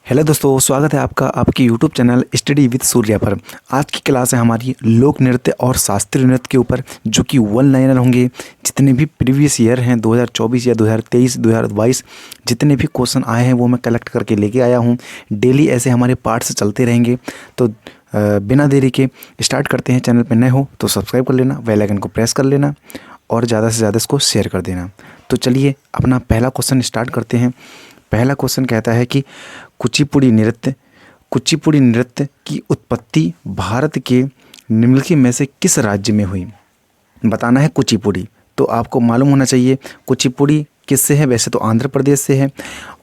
Hello दोस्तों, स्वागत है आपका आपके YouTube channel study with Surya पर। आज की क्लास है हमारी लोक नृत्य और शास्त्रीय नृत्य के ऊपर, जो कि वन लाइनर होंगे। जितने भी प्रीवियस ईयर हैं 2024 या 2023 2022 जितने भी क्वेश्चन आए हैं वो मैं कलेक्ट करके लेके आया हूँ। डेली ऐसे हमारे पार्ट्स चलते रहेंगे। तो बिना देरी के स्टार्ट करते हैं। चैनल पर नए हो तो सब्सक्राइब कर लेना, बेल आइकन को प्रेस कर लेना और ज़्यादा से ज़्यादा इसको शेयर कर देना। तो चलिए अपना पहला क्वेश्चन स्टार्ट करते हैं। पहला क्वेश्चन कहता है कि कुचिपुड़ी नृत्य की उत्पत्ति भारत के निम्नलिखित में से किस राज्य में हुई। बताना है कुचिपुड़ी। तो आपको मालूम होना चाहिए कुचिपुड़ी किससे है। वैसे तो आंध्र प्रदेश से है,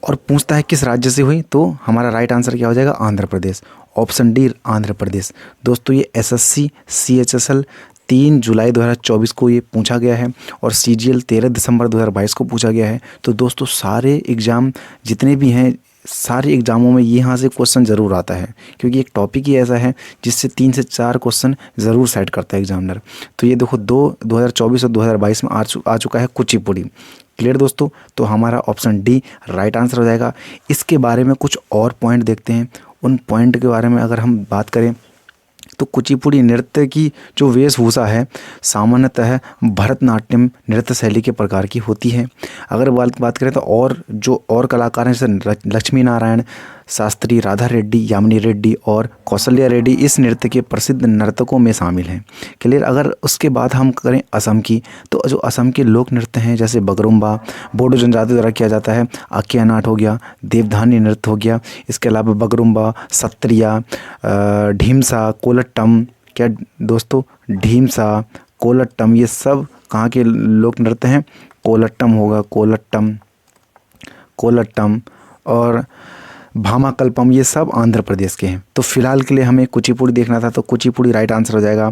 और पूछता है किस राज्य से हुई, तो हमारा राइट आंसर क्या हो जाएगा, आंध्र प्रदेश। Option D Andhra Pradesh. दोस्तों ये एसएससी CHSL 3 जुलाई 2024 को ये पूछा गया है, और CGL 13 दिसंबर 2022 को पूछा गया है। तो दोस्तों सारे एग्ज़ाम जितने भी हैं, सारे एग्ज़ामों में यहाँ से क्वेश्चन ज़रूर आता है, क्योंकि एक टॉपिक ही ऐसा है जिससे 3 से 4 क्वेश्चन ज़रूर सेट करता है एग्जामिनर। तो ये देखो 2024 और 2022 में आ चुका है कुचिपुड़ी। क्लियर दोस्तों। तो हमारा ऑप्शन डी राइट आंसर हो जाएगा। इसके बारे में कुछ और पॉइंट देखते हैं। उन पॉइंट के बारे में अगर हम बात करें तो कुचिपुड़ी नृत्य की जो वेशभूषा है सामान्यतः भरतनाट्यम नृत्य शैली के प्रकार की होती है। अगर बात करें तो और कलाकार हैं जैसे लक्ष्मी नारायण शास्त्री, राधा रेड्डी, यामिनी रेड्डी और कौशल्या रेड्डी इस नृत्य के प्रसिद्ध नर्तकों में शामिल हैं। क्लियर। अगर उसके बाद हम करें असम की, तो जो असम के लोक नृत्य हैं जैसे बगरुम्बा बोडो जनजाति द्वारा किया जाता है, आकिया नाट हो गया, देवधानी नृत्य हो गया, इसके अलावा बगरुम्बा, सत्रिया, ढीमसा, कोलट्टम। क्या दोस्तों, ढीमसा, कोलट्टम ये सब कहाँ के लोक नृत्य हैं। कोलट्टम होगा, कोलट्टम और भामाकल्पम ये सब आंध्र प्रदेश के हैं। तो फिलहाल के लिए हमें कुचिपुड़ी देखना था, तो कुचिपुड़ी राइट आंसर हो जाएगा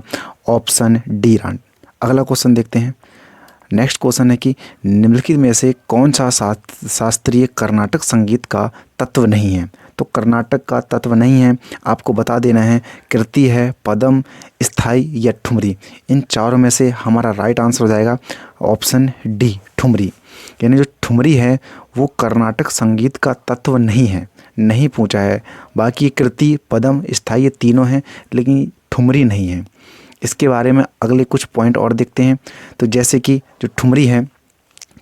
ऑप्शन डी। अगला क्वेश्चन देखते हैं। नेक्स्ट क्वेश्चन है कि निम्नलिखित में से कौन सा शास्त्रीय कर्नाटक संगीत का तत्व नहीं है। तो कर्नाटक का तत्व नहीं है, आपको बता देना है कृति है, पदम, स्थाई या ठुमरी। इन चारों में से हमारा राइट आंसर हो जाएगा ऑप्शन डी ठुमरी। यानी जो ठुमरी है वो कर्नाटक संगीत का तत्व नहीं है, नहीं पूछा है। बाकी कृति, पदम, स्थाई ये तीनों हैं, लेकिन ठुमरी नहीं है। इसके बारे में अगले कुछ पॉइंट और देखते हैं। तो जैसे कि जो ठुमरी है,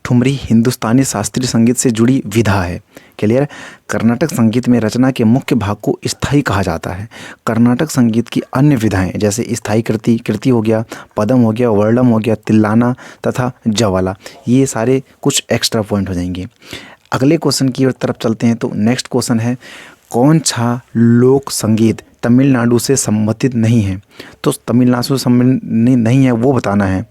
ठुमरी हिंदुस्तानी शास्त्रीय संगीत से जुड़ी विधा है। क्लियर। कर्नाटक संगीत में रचना के मुख्य भाग को स्थाई कहा जाता है। कर्नाटक संगीत की अन्य विधाएं जैसे स्थाई कृति हो गया, पदम हो गया, वर्णम हो गया, तिल्लाना तथा जवाला, ये सारे कुछ एक्स्ट्रा पॉइंट हो जाएंगे। अगले क्वेश्चन की तरफ चलते हैं। तो नेक्स्ट क्वेश्चन है कौन सा लोक संगीत तमिलनाडु से संबंधित नहीं है। तो तमिलनाडु से संबंधित नहीं है वो बताना है,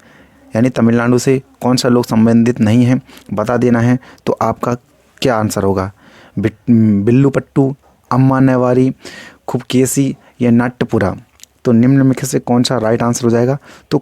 यानी तमिलनाडु से कौन सा लोग संबंधित नहीं है बता देना है। तो आपका क्या आंसर होगा, बिल्लूपट्टू, अम्मा नेवारी, खूबकेसी या नाट्यपुरा। तो निम्न में से कौन सा राइट आंसर हो जाएगा, तो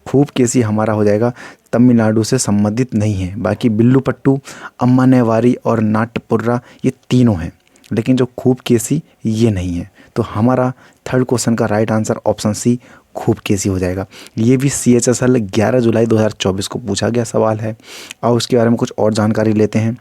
खूबकेसी हमारा हो जाएगा, तमिलनाडु से संबंधित नहीं है। बाकी बिल्लूपट्टू, अम्मा नेवारी और नाट्यपुरा ये तीनों हैं, लेकिन जो खूबकेसी ये नहीं है। तो हमारा थर्ड क्वेश्चन का राइट आंसर ऑप्शन सी खूबकेसी हो जाएगा। ये भी CHSL 11 जुलाई 2024 को पूछा गया सवाल है। और उसके बारे में कुछ और जानकारी लेते हैं।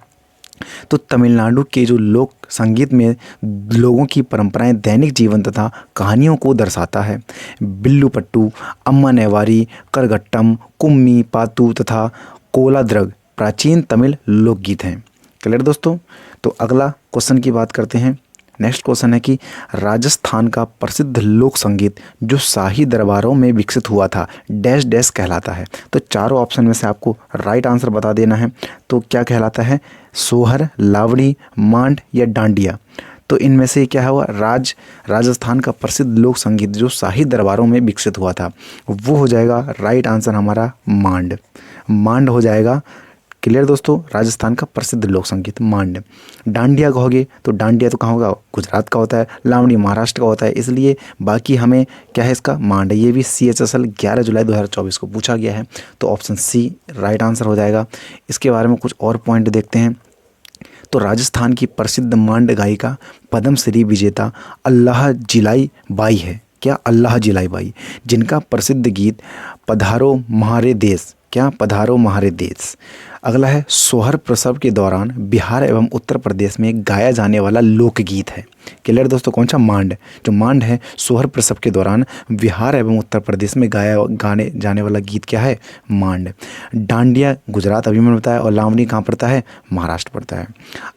तो तमिलनाडु के जो लोक संगीत में लोगों की परंपराएं, दैनिक जीवन तथा कहानियों को दर्शाता है। बिल्लूपट्टू, अम्मा नेवारी, करगट्टम, कुम्मी, पातू तथा कोलाद्रग प्राचीन तमिल लोकगीत हैं। क्लियर दोस्तों। तो अगला क्वेश्चन की बात करते हैं। नेक्स्ट क्वेश्चन है कि राजस्थान का प्रसिद्ध लोक संगीत जो शाही दरबारों में विकसित हुआ था डैश डैश कहलाता है। तो चारों ऑप्शन में से आपको राइट आंसर बता देना है। तो क्या कहलाता है, सोहर, लावड़ी, मांड या डांडिया। तो इनमें से क्या हुआ, राजस्थान का प्रसिद्ध लोक संगीत जो शाही दरबारों में विकसित हुआ था वो हो जाएगा राइट आंसर हमारा मांड हो जाएगा। क्लियर दोस्तों। राजस्थान का प्रसिद्ध लोक संगीत मांड। डांडिया कहोगे तो डांडिया तो कहाँ होगा, गुजरात का होता है। लावणी महाराष्ट्र का होता है। इसलिए बाकी हमें क्या है इसका, मांड। ये भी CHSL 11 जुलाई 2024 को पूछा गया है। तो ऑप्शन सी राइट आंसर हो जाएगा। इसके बारे में कुछ और पॉइंट देखते हैं। तो राजस्थान की प्रसिद्ध मांड गायिका पद्मश्री विजेता अल्लाह जिलाई बाई है। क्या, अल्लाह जिलाई बाई, जिनका प्रसिद्ध गीत पधारो म्हारे देश। क्या, पधारो म्हारे देश। अगला है सोहर प्रसव के दौरान बिहार एवं उत्तर प्रदेश में गाया जाने वाला लोकगीत है। क्लियर दोस्तों, कौन सा? मांड। जो मांड है सोहर प्रसव के दौरान बिहार एवं उत्तर प्रदेश में गाने जाने वाला गीत क्या है? मांड। डांडिया गुजरात अभी मैंने बताया, और लावनी कहाँ पड़ता है? महाराष्ट्र पड़ता है।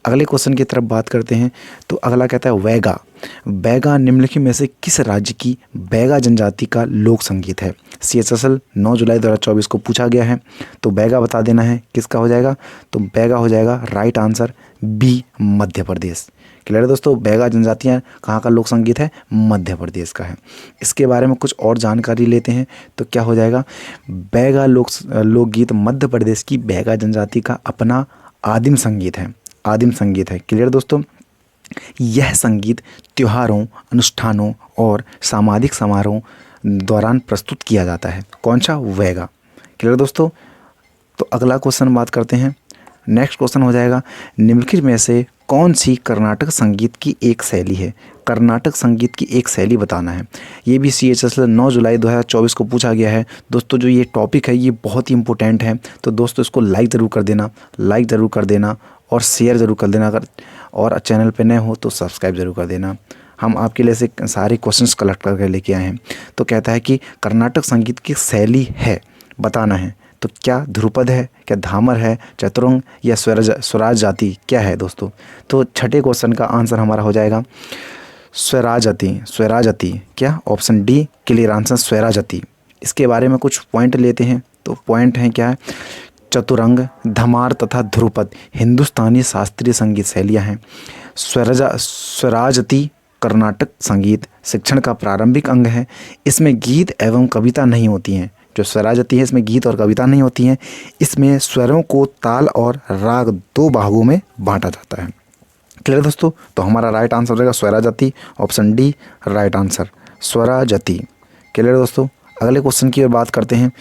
अगले क्वेश्चन की तरफ बात करते हैं तो अगला कहता है बैगा। बैगा निम्नलिखित में से किस राज्य की बैगा जनजाति का लोक संगीत है? CHSL 9 जुलाई 2024 को पूछा गया है, तो बैगा बता देना है किसका हो जाएगा। तो बैगा हो जाएगा right answer B, Madhya Pradesh. Clear है दोस्तों, बैगा जनजातियाँ कहाँ का लोक संगीत है? मध्य प्रदेश का है। इसके बारे में कुछ और जानकारी लेते हैं तो क्या हो जाएगा, बैगा लोकगीत मध्य प्रदेश की बैगा जनजाति का अपना आदिम संगीत है। आदिम संगीत है। क्लियर दोस्तों, यह संगीत त्योहारों, अनुष्ठानों और सामाजिक समारोह दौरान प्रस्तुत किया जाता है। कौन सा? बैगा। क्लियर दोस्तों, तो अगला क्वेश्चन बात करते हैं। नेक्स्ट क्वेश्चन हो जाएगा, निम्नलिखित में से कौन सी कर्नाटक संगीत की एक शैली है? कर्नाटक संगीत की एक शैली बताना है। ये भी CHSL 9 जुलाई 2024 को पूछा गया है। दोस्तों जो ये टॉपिक है ये बहुत ही इंपॉर्टेंट है, तो दोस्तों इसको लाइक ज़रूर कर देना, लाइक ज़रूर कर देना और शेयर ज़रूर कर देना। अगर और चैनल पे नए हो तो सब्सक्राइब ज़रूर कर देना। हम आपके लिए से सारे क्वेश्चंस कलेक्ट करके लेके आए हैं। तो कहता है कि कर्नाटक संगीत की शैली है बताना है, तो क्या ध्रुपद है, क्या धामर है, चतुरंग या स्वराज जाति क्या है दोस्तों? तो छठे क्वेश्चन का आंसर हमारा हो जाएगा स्वराजती। स्वराजती क्या? Option D clear answer Swarajati. इसके बारे में कुछ पॉइंट लेते हैं, तो पॉइंट हैं क्या है, चतुरंग, धमार तथा ध्रुपद हिंदुस्तानी शास्त्रीय संगीत शैलियाँ हैं। स्वराजती कर्नाटक संगीत शिक्षण का प्रारंभिक अंग है। इसमें गीत एवं कविता नहीं होती हैं। जो स्वराजती है इसमें गीत और कविता नहीं होती हैं। इसमें स्वरों को ताल और राग 2 भागों में बांटा जाता है। क्लियर दोस्तों, तो हमारा राइट आंसर हो जाएगा Swarajati, option D right answer Swarajati. Clear दोस्तों, अगले क्वेश्चन की ओर बात करते हैं।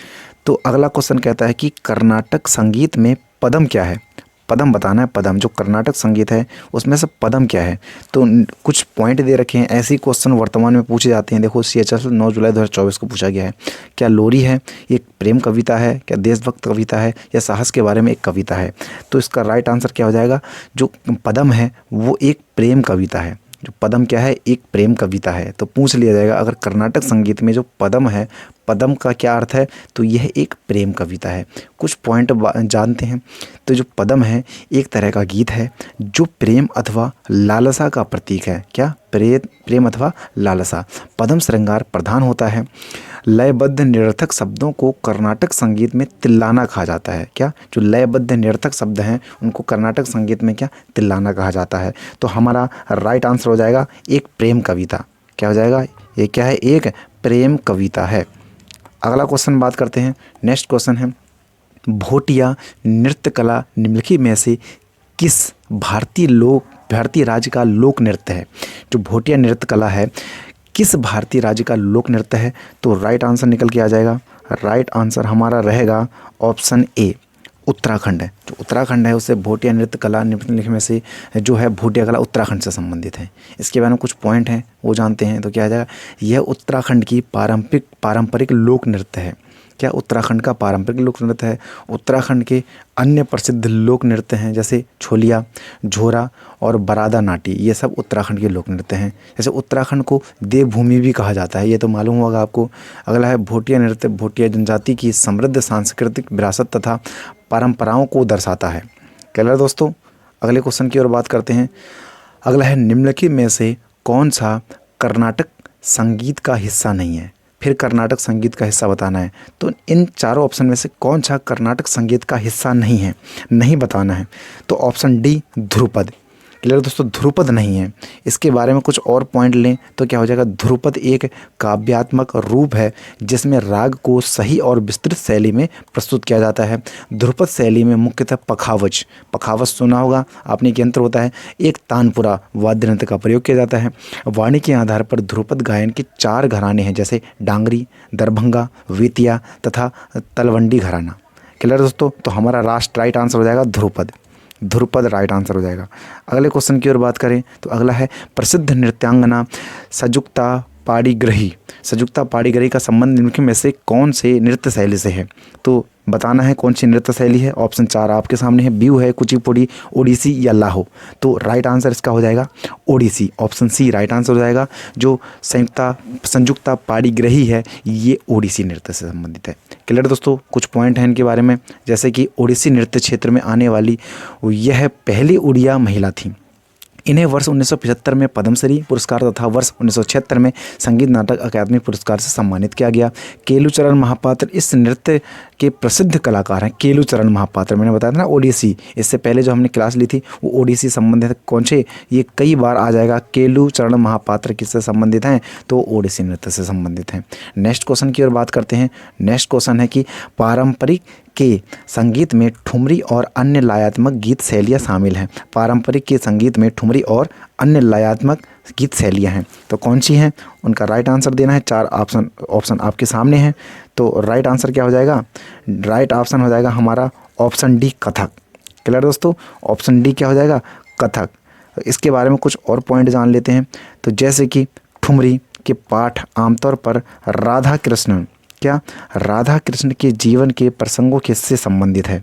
तो अगला क्वेश्चन कहता है कि कर्नाटक संगीत में पदम क्या है? पदम बताना है। पदम जो कर्नाटक संगीत है उसमें से पदम क्या है? तो कुछ पॉइंट दे रखे हैं। ऐसे क्वेश्चन वर्तमान में पूछे जाते हैं। देखो CHSL 9 जुलाई 2024 को पूछा गया है। क्या लोरी है, ये प्रेम कविता है, क्या देशभक्त कविता है, या साहस के बारे में एक कविता है? तो इसका राइट आंसर क्या हो जाएगा, जो पदम है वो एक प्रेम कविता है। जो पदम क्या है, एक प्रेम कविता है। तो पूछ लिया जाएगा अगर कर्नाटक संगीत में जो पदम है, पदम का क्या अर्थ है, तो यह एक प्रेम कविता है। कुछ पॉइंट जानते हैं। तो जो पदम है एक तरह का गीत है जो प्रेम अथवा लालसा का प्रतीक है। क्या? प्रेम अथवा लालसा। पदम श्रृंगार प्रधान होता है। लयबद्ध निरर्थक शब्दों को कर्नाटक संगीत में तिल्लाना कहा जाता है। क्या? जो लयबद्ध निरर्थक शब्द हैं उनको कर्नाटक संगीत में क्या? तिल्लाना कहा जाता है। तो हमारा राइट आंसर हो जाएगा एक प्रेम कविता। क्या हो जाएगा? ये क्या है? एक प्रेम कविता है। अगला क्वेश्चन बात करते हैं। नेक्स्ट क्वेश्चन है, भोटिया नृत्य कला निम्नलिखित में से किस भारतीय राज्य का लोक नृत्य है? जो भोटिया नृत्य कला है किस भारतीय राज्य का लोक नृत्य है? तो राइट आंसर निकल के आ जाएगा। राइट आंसर हमारा रहेगा ऑप्शन ए, उत्तराखंड है। जो उत्तराखंड है उससे भोटिया नृत्य कला निम्नलिखित में से जो है भोटिया कला उत्तराखंड से संबंधित है। इसके बारे में कुछ पॉइंट हैं वो जानते हैं। तो क्या आ जाएगा, यह उत्तराखंड की पारंपरिक लोक नृत्य है। क्या? उत्तराखंड का पारंपरिक लोक नृत्य है। उत्तराखंड के अन्य प्रसिद्ध लोक नृत्य हैं जैसे छोलिया, झोरा और बरादा नाटी, ये सब उत्तराखंड के लोक नृत्य हैं। जैसे उत्तराखंड को देवभूमि भी कहा जाता है, ये तो मालूम होगा आपको। अगला है भोटिया नृत्य भोटिया जनजाति की समृद्ध सांस्कृतिक विरासत तथा परंपराओं को दर्शाता है। क्लियर दोस्तों, अगले क्वेश्चन की ओर बात करते हैं। अगला है, निम्नलिखित में से कौन सा कर्नाटक संगीत का हिस्सा नहीं है? फिर कर्नाटक संगीत का हिस्सा बताना है। तो इन चारों ऑप्शन में से कौन सा कर्नाटक संगीत का हिस्सा नहीं है, नहीं बताना है। तो ऑप्शन डी ध्रुपद। क्लियर दोस्तों, ध्रुपद नहीं है। इसके बारे में कुछ और पॉइंट लें तो क्या हो जाएगा, ध्रुपद एक काव्यात्मक रूप है जिसमें राग को सही और विस्तृत शैली में प्रस्तुत किया जाता है। ध्रुपद शैली में मुख्यतः पखावज सुना होगा आपने, एक यंत्र होता है, एक तानपुरा वाद्य यंत्र का प्रयोग किया जाता है। वाणी के आधार पर ध्रुपद गायन के 4 घराने हैं जैसे डांगरी, दरभंगा, वेतिया तथा तलवंडी घराना। क्लियर दोस्तों, तो हमारा राइट आंसर हो जाएगा ध्रुपद राइट आंसर हो जाएगा। अगले क्वेश्चन की ओर बात करें तो अगला है, प्रसिद्ध नृत्यांगना सजुक्ता पाणिग्रही, संयुक्ता पाणिग्रही का संबंध निम्नलिखित में से कौन से नृत्य शैली से है? तो बताना है कौन सी नृत्य शैली है। ऑप्शन 4 आपके सामने है, बिहू है, कुचिपुड़ी, ओडिसी या लाहो। तो राइट आंसर इसका हो जाएगा Odissi, option C right answer हो जाएगा। जो संयुक्ता पाणिग्रही है ये ओडिसी नृत्य से संबंधित है। क्लियर दोस्तों, कुछ पॉइंट हैं इनके बारे में, जैसे कि ओडिसी नृत्य क्षेत्र में आने वाली यह पहली उड़िया महिला थी। इन्हें वर्ष 1975 में पद्मश्री पुरस्कार तथा वर्ष 1976 में संगीत नाटक अकादमी पुरस्कार से सम्मानित किया गया। केलुचरण महापात्र इस नृत्य के प्रसिद्ध कलाकार हैं। केलुचरण महापात्र, मैंने बताया था ना ओडिसी, इससे पहले जो हमने क्लास ली थी वो ओडिसी संबंधित कौन से, ये कई बार आ जाएगा। केलुचरण महापात्र किससे संबंधित हैं? तो ओडिसी नृत्य से संबंधित हैं। नेक्स्ट क्वेश्चन की ओर बात करते हैं। नेक्स्ट क्वेश्चन है कि पारंपरिक के संगीत में ठुमरी और अन्य लयात्मक गीत शैलियाँ शामिल हैं। पारंपरिक के संगीत में ठुमरी और अन्य लयात्मक गीत शैलियाँ हैं, तो कौन सी हैं? उनका राइट आंसर देना है। 4 ऑप्शन आपके सामने हैं। तो राइट आंसर क्या हो जाएगा? राइट ऑप्शन हो जाएगा हमारा ऑप्शन डी, कथक। क्लियर दोस्तों, ऑप्शन डी क्या हो जाएगा? कथक। इसके बारे में कुछ और पॉइंट जान लेते हैं। तो जैसे कि ठुमरी के पाठ आमतौर पर राधा कृष्ण के जीवन के प्रसंगों के से संबंधित है।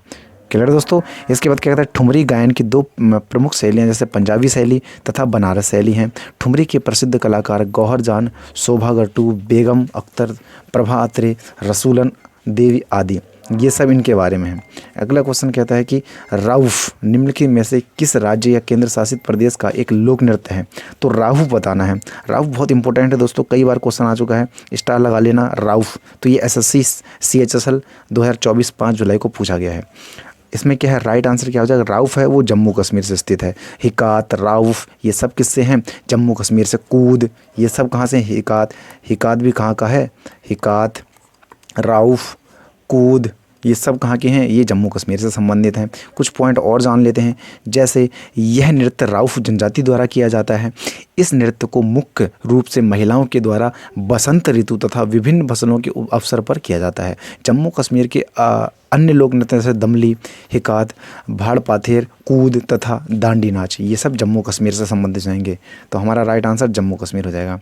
क्लियर दोस्तों। इसके बाद क्या कहता है, ठुमरी गायन की 2 प्रमुख शैलियाँ जैसे पंजाबी शैली तथा बनारस शैली हैं। ठुमरी के प्रसिद्ध कलाकार गौहर जान, शोभा गट्टू, बेगम अख्तर, प्रभा अत्रे, रसूलन देवी आदि, ये सब इनके बारे में है। अगला क्वेश्चन कहता है कि राउफ निम्नलिखित में से किस राज्य या केंद्र शासित प्रदेश का एक लोक नृत्य है? तो राउफ बताना है। राउफ बहुत इंपॉर्टेंट है दोस्तों, कई बार क्वेश्चन आ चुका है, स्टार लगा लेना राउफ। तो ये SSC CHSL 2024 5 जुलाई को पूछा गया है। इसमें क्या है, राइट आंसर क्या हो जाएगा? राउफ है वो जम्मू कश्मीर से स्थित है। हिकात, राउफ ये सब किससे हैं? जम्मू कश्मीर से। कूद ये सब कहाँ से? हिकात भी कहाँ का है? हिकात, राउफ, कूद ये सब कहाँ के हैं? ये जम्मू कश्मीर से संबंधित हैं। कुछ पॉइंट और जान लेते हैं। जैसे यह नृत्य राउफ जनजाति द्वारा किया जाता है। इस नृत्य को मुख्य रूप से महिलाओं के द्वारा बसंत ऋतु तथा विभिन्न फसलों के अवसर पर किया जाता है। जम्मू कश्मीर के अन्य लोक नृत्य जैसे दमली, हिकात, भाड़ पाथेर, कूद तथा दांडी नाच ये सब जम्मू कश्मीर से संबंधित जाएंगे। तो हमारा राइट आंसर जम्मू कश्मीर हो जाएगा।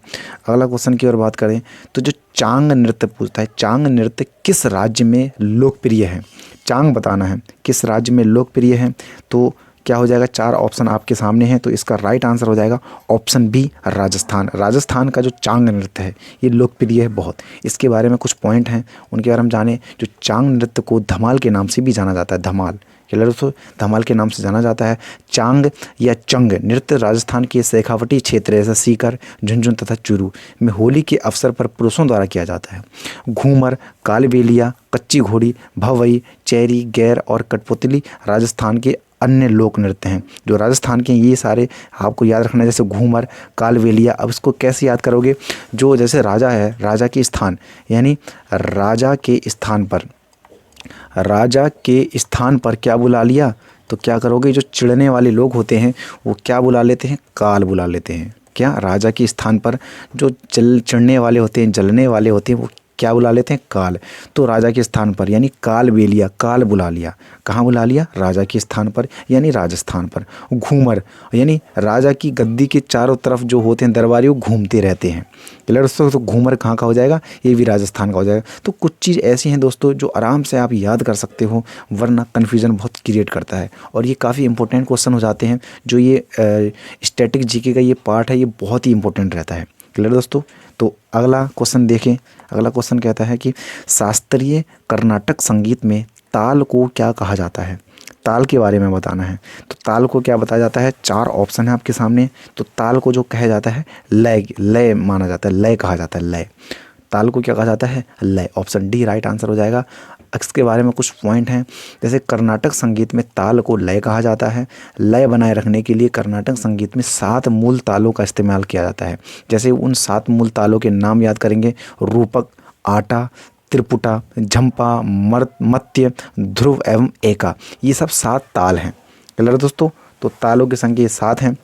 अगला क्वेश्चन की ओर बात करें तो जो चांग नृत्य पूछता है, चांग नृत्य किस राज्य में लोकप्रिय है? चांग बताना है किस राज्य में लोकप्रिय है। तो क्या हो जाएगा? 4 ऑप्शन आपके सामने हैं, तो इसका राइट आंसर हो जाएगा ऑप्शन बी, राजस्थान। राजस्थान का जो चांग नृत्य है ये लोकप्रिय है बहुत। इसके बारे में कुछ पॉइंट हैं, उनके बारे में जाने। जो चांग नृत्य को धमाल के नाम से भी जाना जाता है, धमाल, क्लियर दोस्तों, धमाल के नाम से जाना जाता है। चांग या चंग नृत्य राजस्थान के शेखावटी क्षेत्र जैसे सीकर, झुंझुनू तथा चूरू में होली के अवसर पर पुरुषों द्वारा किया जाता है। घूमर, कालबेलिया, कच्ची घोड़ी, भवई, चेरी, गैर और कठपुतली राजस्थान के अन्य लोक नृत्य हैं। जो राजस्थान के ये सारे आपको याद रखना है, जैसे घूमर, कालबेलिया। अब इसको कैसे याद करोगे? जो जैसे राजा है, राजा के स्थान यानी राजा के स्थान पर क्या बुला लिया? तो क्या करोगे? जो चिढ़ने वाले लोग होते हैं वो क्या बुला लेते हैं? काल बुला लेते हैं। क्या? राजा के स्थान पर जो चिढ़ने वाले होते हैं, जलने वाले होते हैं, वो क्या बुला लेते हैं? काल। तो राजा के स्थान पर यानी कालबेलिया, काल बुला लिया। कहाँ बुला लिया? राजा के स्थान पर यानी राजस्थान पर। घूमर यानी राजा की गद्दी के चारों तरफ जो होते हैं दरबारी वो घूमते रहते हैं। क्लियर दोस्तों। तो घूमर कहाँ का हो जाएगा? ये भी राजस्थान का हो जाएगा। तो कुछ चीज़ ऐसी हैं दोस्तों जो आराम से आप याद कर सकते हो, वरना कन्फ्यूज़न बहुत क्रिएट करता है। और ये काफ़ी इंपॉर्टेंट क्वेश्चन हो जाते हैं। जो ये स्टैटिक जीके का ये पार्ट है ये बहुत ही इंपॉर्टेंट रहता है। क्लियर दोस्तों। तो अगला क्वेश्चन देखें। अगला क्वेश्चन कहता है कि शास्त्रीय कर्नाटक संगीत में ताल को क्या कहा जाता है? ताल के बारे में बताना है। तो ताल को क्या बताया जाता है? 4 ऑप्शन है आपके सामने। तो ताल को जो कहा जाता है लय माना जाता है, लय कहा जाता है, लय। ताल को क्या कहा जाता है? लय। ऑप्शन डी राइट आंसर हो जाएगा। इसके बारे में कुछ पॉइंट हैं, जैसे कर्नाटक संगीत में ताल को लय कहा जाता है। लय बनाए रखने के लिए कर्नाटक संगीत में 7 मूल तालों का इस्तेमाल किया जाता है। जैसे उन 7 मूल तालों के नाम याद करेंगे, रूपक, आटा, त्रिपुटा, झंपा, मत्य, ध्रुव एवं एका। ये सब 7 ताल हैं। क्लियर दोस्तों। तो तालों की संख्या 7 हैं।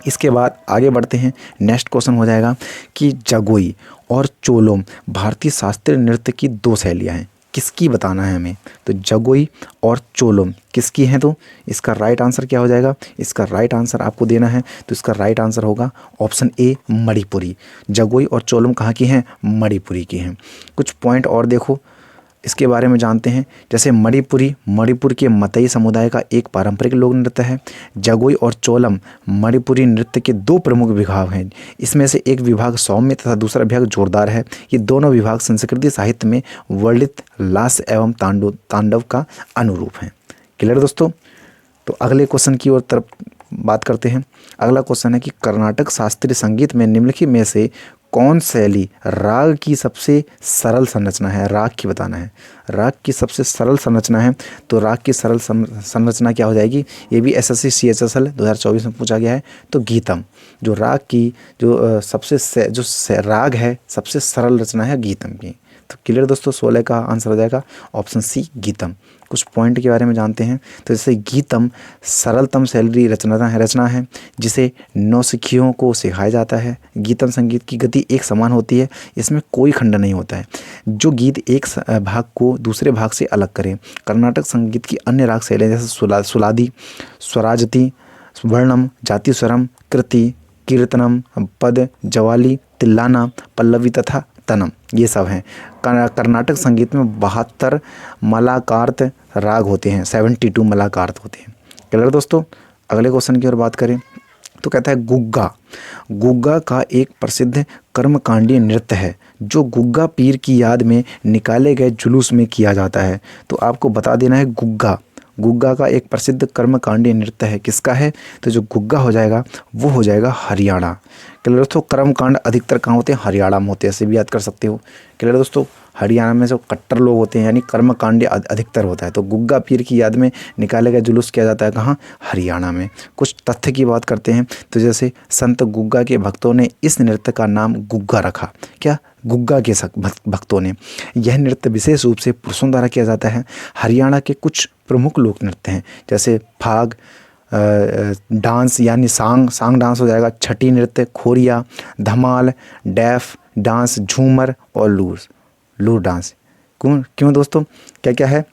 इसके बाद आगे बढ़ते हैं। नेक्स्ट क्वेश्चन हो जाएगा कि जगोई और चोलोम भारतीय शास्त्रीय नृत्य की 2 शैलियाँ हैं। किसकी बताना है हमें, तो जगोई और चोलम किसकी हैं, तो इसका राइट आंसर क्या हो जाएगा, इसका राइट आंसर आपको देना है, तो इसका राइट आंसर होगा ऑप्शन ए मणिपुरी। जगोई और चोलम कहाँ की हैं, मणिपुरी की हैं। कुछ पॉइंट और देखो इसके बारे में जानते हैं। जैसे मणिपुरी मणिपुर के मतई समुदाय का एक पारंपरिक लोक नृत्य है। जगोई और चोलम मणिपुरी नृत्य के दो प्रमुख विभाग हैं। इसमें से एक विभाग सौम्य तथा दूसरा विभाग जोरदार है। ये दोनों विभाग संस्कृति साहित्य में वर्णित लास्य एवं तांडव का अनुरूप हैं। क्लियर दोस्तों। तो अगले क्वेश्चन की ओर तरफ बात करते हैं। अगला क्वेश्चन है कि कर्नाटक शास्त्रीय संगीत में निम्नलिखित में से कौन शैली राग की सबसे सरल संरचना है, राग की बताना है। राग की सबसे सरल संरचना है, तो राग की सरल संरचना क्या हो जाएगी, ये भी एसएससी CHSL 2024 में पूछा गया है। तो गीतम, जो राग की जो राग है सबसे सरल रचना है गीतम की। तो क्लियर दोस्तों, 16 का आंसर हो जाएगा ऑप्शन सी गीतम। कुछ पॉइंट के बारे में जानते हैं। तो जैसे गीतम सरलतम शैली रचना है जिसे नौसिखियों को सिखाया जाता है। गीतम संगीत की गति एक समान होती है, इसमें कोई खंड नहीं होता है जो गीत एक भाग को दूसरे भाग से अलग करे। कर्नाटक संगीत की अन्य राग शैलियाँ जैसे सुलादी, स्वराजती, वर्णम, जाति स्वरम, कृति, कीर्तनम, पद, जवाली, तिल्लाना, पल्लवी तथा तनम, ये सब हैं। कर्नाटक संगीत में 72 मलाकार्त राग होते हैं, 72 मलाकार्त होते हैं। क्लियर दोस्तों। अगले क्वेश्चन की ओर बात करें तो कहता है गुग्गा। गुग्गा का एक प्रसिद्ध कर्मकांडीय नृत्य है जो गुग्गा पीर की याद में निकाले गए जुलूस में किया जाता है। तो आपको बता देना है गुग्गा, गुग्गा का एक प्रसिद्ध कर्मकांडीय नृत्य है, किसका है, तो जो गुग्गा हो जाएगा वो हो जाएगा हरियाणा। क्लियर दोस्तों। कर्मकांड अधिकतर कहाँ होते हैं, हरियाणा में होते हैं, ऐसे भी याद कर सकते हो। क्लियर दोस्तों। हरियाणा में जो कट्टर लोग होते हैं यानी कर्मकांड अधिकतर होता है। तो गुग्गा पीर की याद में निकाले गए जुलूस किया जाता है कहाँ, हरियाणा में। कुछ तथ्य की बात करते हैं। तो जैसे संत गुग्गा के भक्तों ने इस नृत्य का नाम गुग्गा रखा। क्या, गुग्गा के भक्तों ने। यह नृत्य विशेष रूप से पुरुषों द्वारा किया जाता है। हरियाणा के कुछ प्रमुख लोक नृत्य हैं जैसे फाग डांस यानी सांग डांस हो जाएगा, छठी नृत्य, खोरिया, धमाल, डैफ डांस, झूमर और लूर डांस। क्यों दोस्तों, क्या क्या है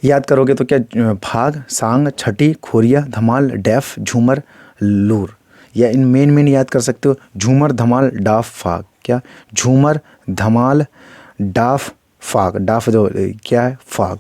याद करोगे तो क्या, फाग, सांग, छठी, खोरिया, धमाल, डैफ, झूमर, लूर, या इन मेन याद कर सकते हो। झूमर, धमाल, डाफ, फाग। क्या, झूमर, धमाल, डाफ, फाग। डाफ जो क्या है, फाग।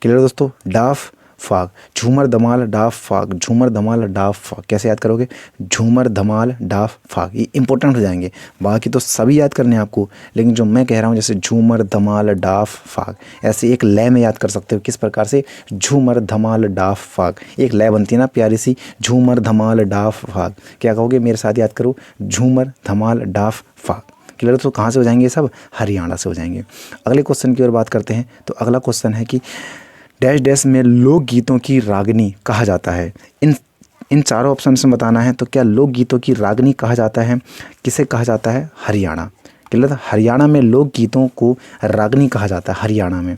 क्लियर दोस्तों। डाफ, फाग, झूमर, धमाल, डाफ, फाग, झूमर, धमाल, डाफ, फाग। कैसे याद करोगे, झूमर, धमाल, डाफ, फाग, ये इंपॉर्टेंट हो जाएंगे। बाकी तो सभी याद करने हैं आपको, लेकिन जो मैं कह रहा हूँ जैसे झूमर, धमाल, डाफ, फाग, ऐसे एक लय में याद कर सकते हो। किस प्रकार से, झूमर, धमाल, डाफ, फाग, एक लय बनती है ना प्यारी सी, झूमर, धमाल, डाफ, फाग। क्या कहोगे, मेरे साथ याद करो, झूमर, धमाल, डाफ, फाग। क्लियर। तो कहाँ से हो जाएंगे सब, हरियाणा से हो जाएंगे। अगले क्वेश्चन की ओर बात करते हैं। तो अगला क्वेश्चन है कि डैश डैश में लोकगीतों की रागनी कहा जाता है। इन चारों ऑप्शन में बताना है। तो क्या लोकगीतों की रागनी कहा जाता है, किसे कहा जाता है, हरियाणा। क्लियर। हरियाणा में लोकगीतों को रागनी कहा जाता है, हरियाणा में।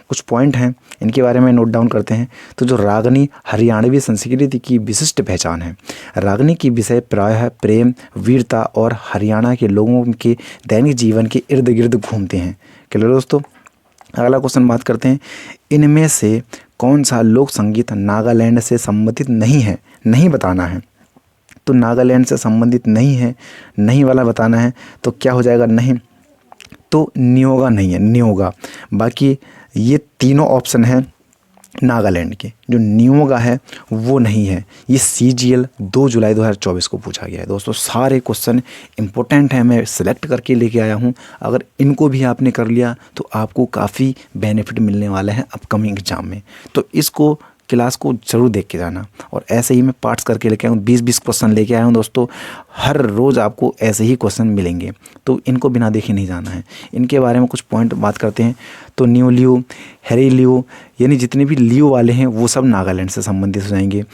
कुछ पॉइंट हैं, इनके बारे में नोट डाउन करते हैं। तो जो रागनी हरियाणवी संस्कृति की विशिष्ट पहचान है। रागनी की विषय प्रायः प्रेम, वीरता और हरियाणा के लोगों के दैनिक जीवन के इर्द गिर्द घूमते हैं। क्लियर दोस्तों। अगला क्वेश्चन बात करते हैं, इनमें से कौन सा लोक संगीत नागालैंड से संबंधित नहीं है, नहीं बताना है। तो नागालैंड से संबंधित नहीं है, नहीं वाला बताना है। तो क्या हो जाएगा, नहीं, तो नियोगा नहीं है, नियोगा। बाकी ये तीनों ऑप्शन हैं नागालैंड के, जो नियोगा है वो नहीं है। ये CGL 2 जुलाई 2024 को पूछा गया है। दोस्तों सारे क्वेश्चन इंपॉर्टेंट हैं, मैं सिलेक्ट करके लेके आया हूँ। अगर इनको भी आपने कर लिया तो आपको काफ़ी बेनिफिट मिलने वाले हैं अपकमिंग एग्जाम में। तो इसको क्लास को ज़रूर देख के जाना। और ऐसे ही मैं पार्ट्स करके लेके आया हूँ, 20-20 क्वेश्चन लेके आया हूँ दोस्तों। हर रोज़ आपको ऐसे ही क्वेश्चन मिलेंगे, तो इनको बिना देखे नहीं जाना है। इनके बारे में कुछ पॉइंट बात करते हैं। तो न्यू लियो, हैरी लियो, यानी जितने भी लियो वाले हैं वो सब नागालैंड से संबंधित हो जाएंगे।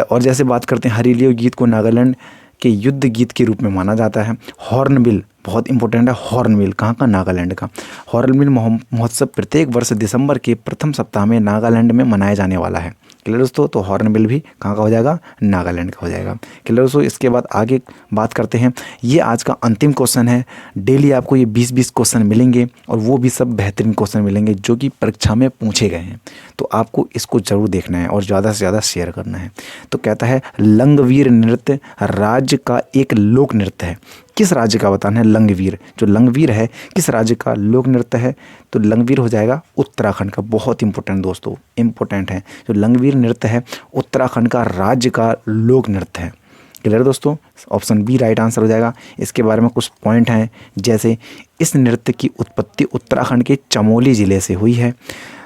और जैसे बात करते हैं, हैरी लियो गीत को नागालैंड के युद्ध गीत के रूप में माना जाता है। हॉर्नबिल बहुत इंपॉर्टेंट है। हॉर्नबिल कहाँ का, नागालैंड का। हॉर्नबिल महोत्सव प्रत्येक वर्ष दिसंबर के प्रथम सप्ताह में नागालैंड में मनाया जाने वाला है। क्लियर दोस्तों। तो हॉर्नबिल भी कहाँ का हो जाएगा, नागालैंड का हो जाएगा। क्लियर दोस्तों। इसके बाद आगे बात करते हैं, ये आज का अंतिम क्वेश्चन है। डेली आपको ये 20-20 क्वेश्चन मिलेंगे और वो भी सब बेहतरीन क्वेश्चन मिलेंगे जो कि परीक्षा में पूछे गए हैं। तो आपको इसको जरूर देखना है और ज़्यादा से ज़्यादा शेयर करना है। तो कहता है लंगवीर नृत्य राज्य का एक लोक नृत्य है। किस राज्य का बताना है लंगवीर, जो लंगवीर है किस राज्य का लोक नृत्य है, तो लंगवीर हो जाएगा उत्तराखंड का। बहुत इंपॉर्टेंट दोस्तों, इंपॉर्टेंट है। जो लंगवीर नृत्य है उत्तराखंड का राज्य का लोक नृत्य है। क्लियर दोस्तों। ऑप्शन बी राइट आंसर हो जाएगा। इसके बारे में कुछ पॉइंट हैं, जैसे इस नृत्य की उत्पत्ति उत्तराखंड के चमोली ज़िले से हुई है।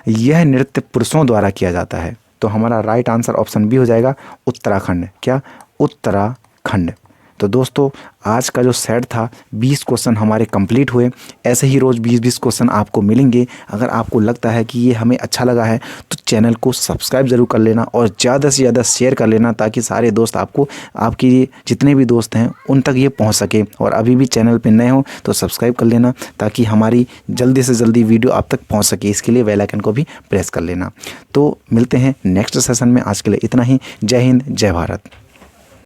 यह नृत्य पुरुषों द्वारा किया जाता है। तो हमारा राइट आंसर ऑप्शन बी हो जाएगा उत्तराखंड। क्या, उत्तराखंड। तो दोस्तों आज का जो सेट था 20 क्वेश्चन हमारे कंप्लीट हुए। ऐसे ही रोज़ 20-20 क्वेश्चन आपको मिलेंगे। अगर आपको लगता है कि ये हमें अच्छा लगा है तो चैनल को सब्सक्राइब ज़रूर कर लेना और ज़्यादा से ज़्यादा शेयर कर लेना, ताकि सारे दोस्त आपको, आपके जितने भी दोस्त हैं उन तक ये पहुंच सके। और अभी भी चैनल पे नए हो तो सब्सक्राइब कर लेना, ताकि हमारी जल्दी से जल्दी वीडियो आप तक पहुँच सके। इसके लिए बेल आइकन को भी प्रेस कर लेना। तो मिलते हैं नेक्स्ट सेशन में। आज के लिए इतना ही। जय हिंद, जय भारत।